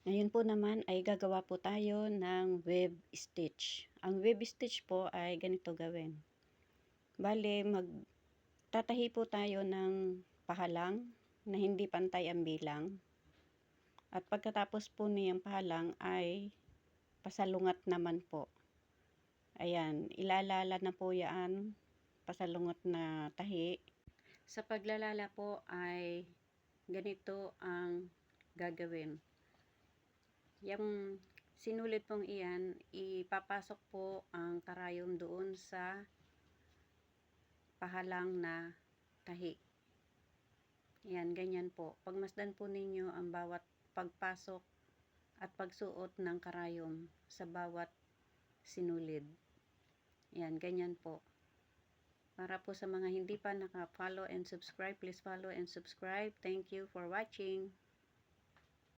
Ngayon po naman ay gagawa po tayo ng web stitch. Ang web stitch po ay ganito gawin. Bale, magtatahi po tayo ng pahalang na hindi pantay ang bilang. At pagkatapos po niyang pahalang ay pasalungat naman po. Ayan, ilalala na po yan, pasalungat na tahi. Sa paglalala po ay ganito ang gagawin. Yung sinulit pong iyan, ipapasok po ang karayom doon sa pahalang na tahi. Yan, ganyan po. Pagmasdan po ninyo ang bawat pagpasok at pagsuot ng karayom sa bawat sinulid. Yan, ganyan po. Para po sa mga hindi pa naka-follow and subscribe, please follow and subscribe. Thank you for watching.